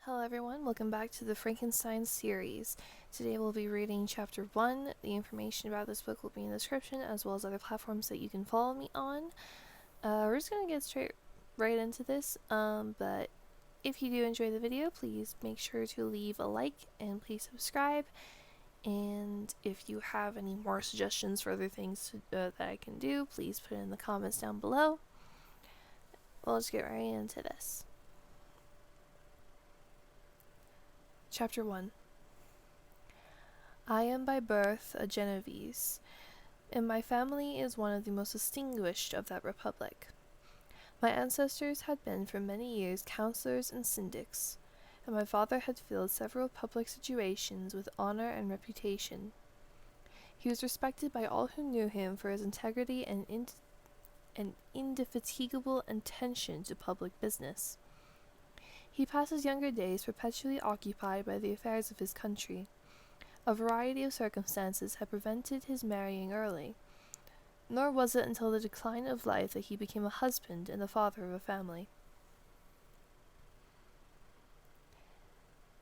Hello everyone, welcome back to the Frankenstein series. Today we'll be reading chapter 1. The information about this book will be in the description as well as other platforms that you can follow me on. We're just going to get straight right into this, but if you do enjoy the video, please make sure to leave a like and please subscribe. And if you have any more suggestions for other things that I can do, please put it in the comments down below. Well, let's get right into this. Chapter 1. I am by birth a Genovese, and my family is one of the most distinguished of that republic. My ancestors had been for many years councillors and syndics, and my father had filled several public situations with honor and reputation. He was respected by all who knew him for his integrity and indefatigable attention to public business. He passed his younger days perpetually occupied by the affairs of his country. A variety of circumstances had prevented his marrying early, nor was it until the decline of life that he became a husband and the father of a family.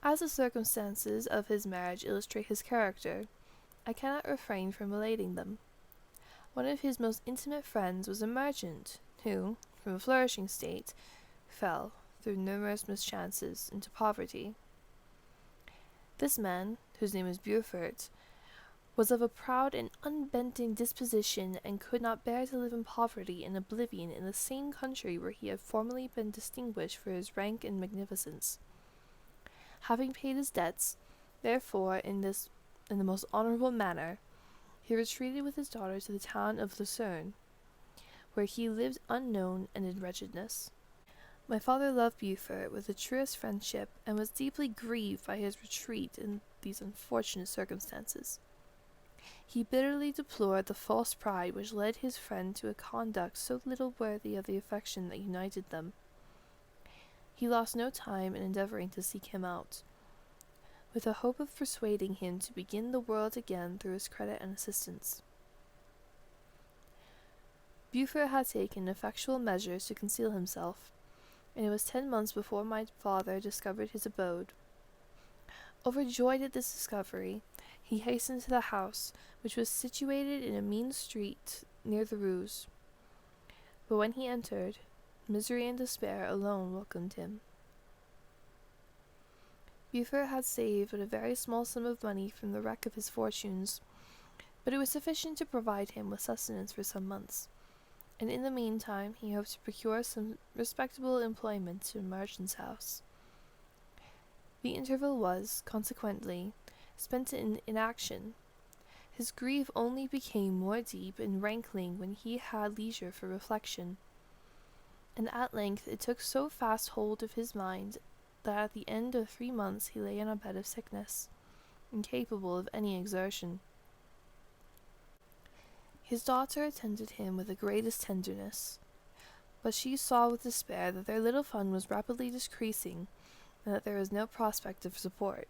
As the circumstances of his marriage illustrate his character, I cannot refrain from relating them. One of his most intimate friends was a merchant, who, from a flourishing state, fell, through numerous mischances, into poverty. This man, whose name was Beaufort, was of a proud and unbending disposition and could not bear to live in poverty and oblivion in the same country where he had formerly been distinguished for his rank and magnificence. Having paid his debts, therefore, in the most honourable manner, he retreated with his daughter to the town of Lucerne, where he lived unknown and in wretchedness. My father loved Beaufort with the truest friendship, and was deeply grieved by his retreat in these unfortunate circumstances. He bitterly deplored the false pride which led his friend to a conduct so little worthy of the affection that united them. He lost no time in endeavouring to seek him out, with the hope of persuading him to begin the world again through his credit and assistance. Beaufort had taken effectual measures to conceal himself, and it was 10 months before my father discovered his abode. Overjoyed at this discovery, he hastened to the house, which was situated in a mean street near the Ruse. But when he entered, misery and despair alone welcomed him. Beaufort had saved but a very small sum of money from the wreck of his fortunes, but it was sufficient to provide him with sustenance for some months, and in the meantime he hoped to procure some respectable employment to a merchant's house. The interval was, consequently, spent in inaction. His grief only became more deep and rankling when he had leisure for reflection, and at length it took so fast hold of his mind that at the end of 3 months he lay on a bed of sickness, incapable of any exertion. His daughter attended him with the greatest tenderness, but she saw with despair that their little fund was rapidly decreasing, and that there was no prospect of support.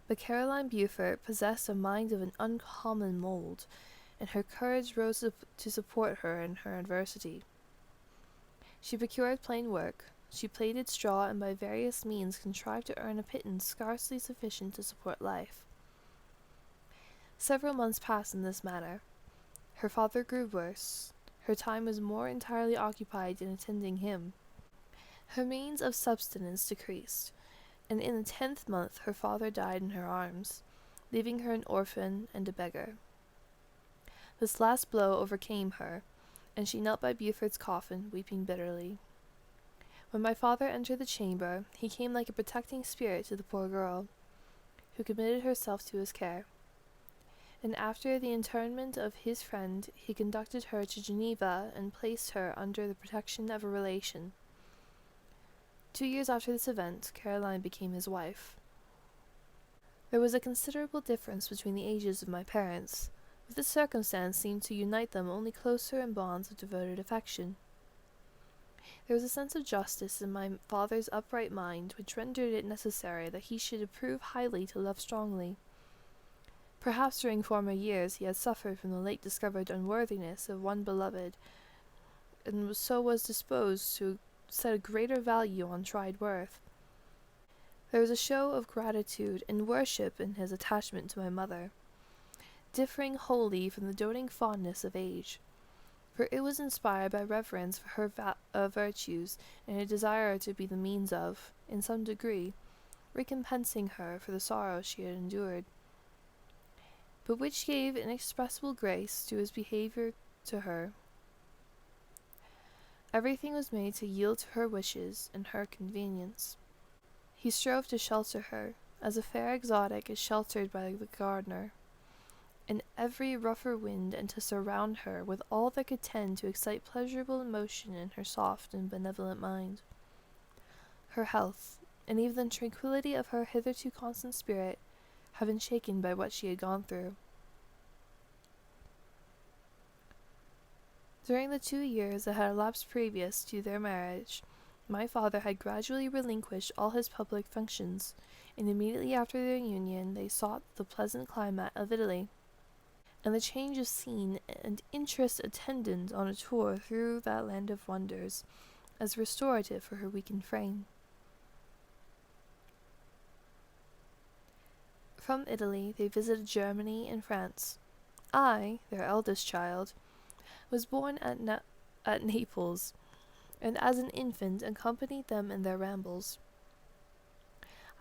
But Caroline Beaufort possessed a mind of an uncommon mould, and her courage rose to support her in her adversity. She procured plain work, she plaited straw, and by various means contrived to earn a pittance scarcely sufficient to support life. Several months passed in this manner. Her father grew worse. Her time was more entirely occupied in attending him. Her means of subsistence decreased, and in the 10th month her father died in her arms, leaving her an orphan and a beggar. This last blow overcame her, and she knelt by Beaufort's coffin, weeping bitterly. When my father entered the chamber, he came like a protecting spirit to the poor girl, who committed herself to his care, and after the interment of his friend he conducted her to Geneva and placed her under the protection of a relation. 2 years after this event, Caroline became his wife. There was a considerable difference between the ages of my parents, but this circumstance seemed to unite them only closer in bonds of devoted affection. There was a sense of justice in my father's upright mind which rendered it necessary that he should approve highly to love strongly. Perhaps during former years he had suffered from the late discovered unworthiness of one beloved, and so was disposed to set a greater value on tried worth. There was a show of gratitude and worship in his attachment to my mother, differing wholly from the doting fondness of age, for it was inspired by reverence for her virtues and a desire to be the means of, in some degree, recompensing her for the sorrow she had endured, but which gave inexpressible grace to his behaviour to her. Everything was made to yield to her wishes and her convenience. He strove to shelter her, as a fair exotic is sheltered by the gardener, in every rougher wind, and to surround her with all that could tend to excite pleasurable emotion in her soft and benevolent mind. Her health, and even the tranquillity of her hitherto constant spirit, had been shaken by what she had gone through. During the 2 years that had elapsed previous to their marriage, my father had gradually relinquished all his public functions, and immediately after their union they sought the pleasant climate of Italy, and the change of scene and interest attendant on a tour through that land of wonders, as restorative for her weakened frame. From Italy they visited Germany and France. I, their eldest child, was born at Naples, and as an infant accompanied them in their rambles.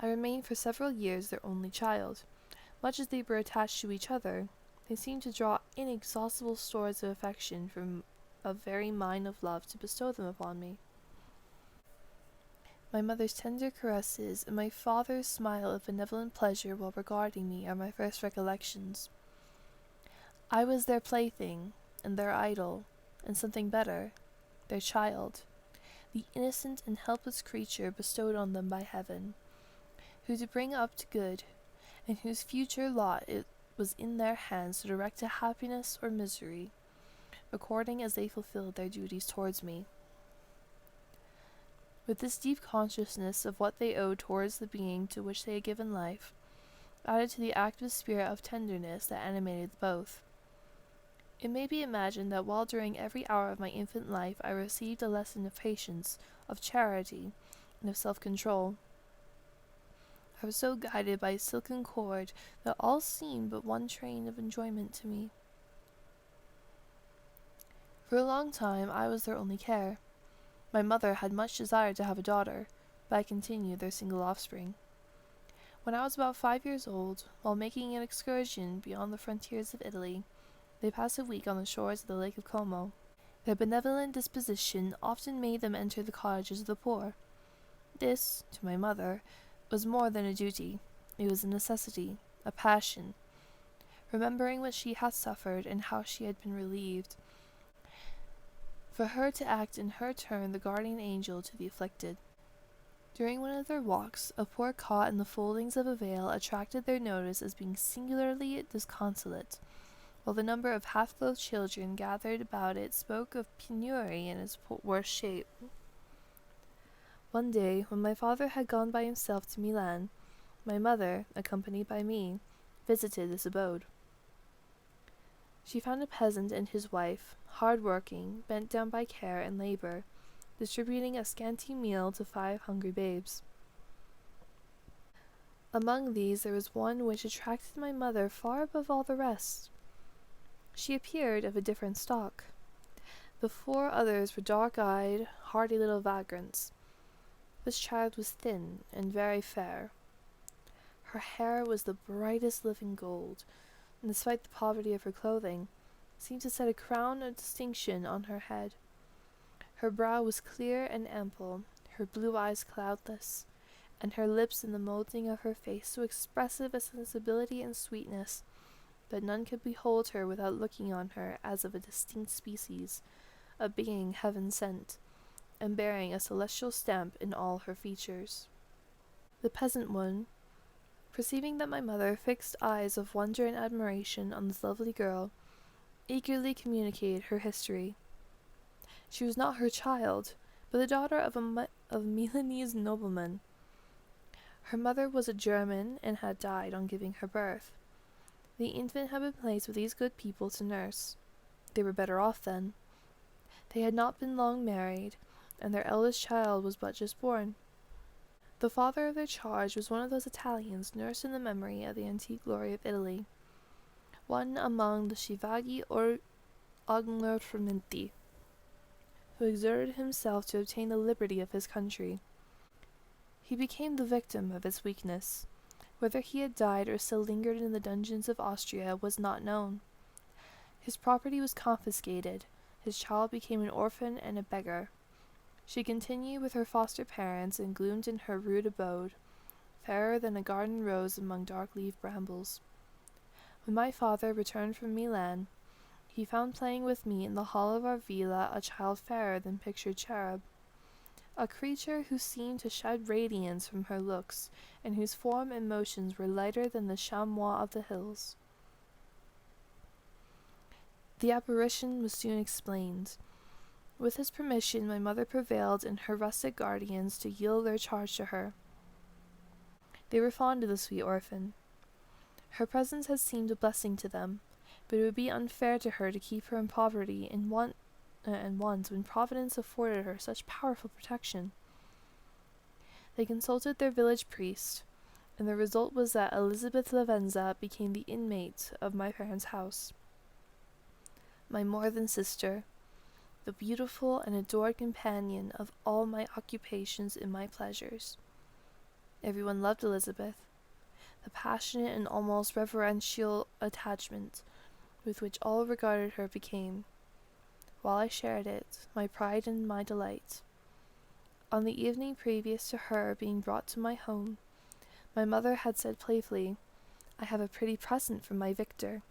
I remained for several years their only child. Much as they were attached to each other, they seemed to draw inexhaustible stores of affection from a very mine of love to bestow them upon me. My mother's tender caresses and my father's smile of benevolent pleasure while regarding me are my first recollections. I was their plaything, and their idol, and something better, their child, the innocent and helpless creature bestowed on them by heaven, who to bring up to good, and whose future lot it was in their hands to direct to happiness or misery, according as they fulfilled their duties towards me. With this deep consciousness of what they owed towards the being to which they had given life, added to the active spirit of tenderness that animated both, it may be imagined that while during every hour of my infant life I received a lesson of patience, of charity, and of self-control, I was so guided by a silken cord that all seemed but one train of enjoyment to me. For a long time I was their only care. My mother had much desired to have a daughter, but I continued their single offspring. When I was about 5 years old, while making an excursion beyond the frontiers of Italy, they passed a week on the shores of the Lake of Como. Their benevolent disposition often made them enter the cottages of the poor. This, to my mother, was more than a duty. It was a necessity, a passion. Remembering what she had suffered and how she had been relieved, for her to act in her turn the guardian angel to the afflicted. During one of their walks, a poor cot in the foldings of a veil attracted their notice as being singularly disconsolate, while the number of half-clothed children gathered about it spoke of penury in its worst shape. One day, when my father had gone by himself to Milan, my mother, accompanied by me, visited this abode. She found a peasant and his wife, hard-working, bent down by care and labor, distributing a scanty meal to 5 hungry babes. Among these there was one which attracted my mother far above all the rest. She appeared of a different stock. The 4 others were dark-eyed, hardy little vagrants. This child was thin and very fair. Her hair was the brightest living gold, and despite the poverty of her clothing, seemed to set a crown of distinction on her head. Her brow was clear and ample, her blue eyes cloudless, and her lips in the moulding of her face so expressive of sensibility and sweetness, that none could behold her without looking on her as of a distinct species, a being heaven-sent, and bearing a celestial stamp in all her features. The peasant one, perceiving that my mother fixed eyes of wonder and admiration on this lovely girl, eagerly communicated her history. She was not her child, but the daughter of a Milanese nobleman. Her mother was a German and had died on giving her birth. The infant had been placed with these good people to nurse. They were better off then. They had not been long married, and their eldest child was but just born. The father of their charge was one of those Italians nursed in the memory of the antique glory of Italy, one among the Chevalier or Agnorfrimenti, who exerted himself to obtain the liberty of his country. He became the victim of its weakness. Whether he had died or still lingered in the dungeons of Austria was not known. His property was confiscated. His child became an orphan and a beggar. She continued with her foster parents and gloomed in her rude abode, fairer than a garden rose among dark-leaved brambles. When my father returned from Milan, he found playing with me in the hall of our villa a child fairer than pictured cherub, a creature who seemed to shed radiance from her looks, and whose form and motions were lighter than the chamois of the hills. The apparition was soon explained. With his permission, my mother prevailed and her rustic guardians to yield their charge to her. They were fond of the sweet orphan. Her presence had seemed a blessing to them, but it would be unfair to her to keep her in poverty and want when Providence afforded her such powerful protection. They consulted their village priest, and the result was that Elizabeth Lavenza became the inmate of my parents' house. My more than sister, the beautiful and adored companion of all my occupations and my pleasures. Everyone loved Elizabeth. The passionate and almost reverential attachment with which all regarded her became, while I shared it, my pride and my delight. On the evening previous to her being brought to my home, my mother had said playfully, "I have a pretty present from my Victor.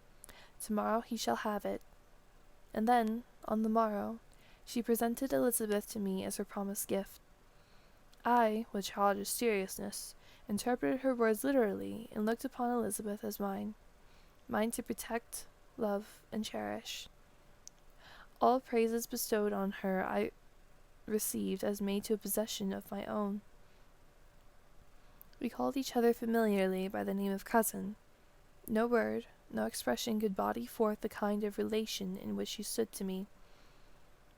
Tomorrow he shall have it." And then, on the morrow, she presented Elizabeth to me as her promised gift. I, with childish seriousness, interpreted her words literally and looked upon Elizabeth as mine to protect, love, and cherish. All praises bestowed on her I received as made to a possession of my own. We called each other familiarly by the name of cousin. No word, no expression could body forth the kind of relation in which she stood to me.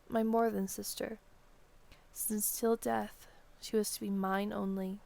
My more than sister, since till death she was to be mine only.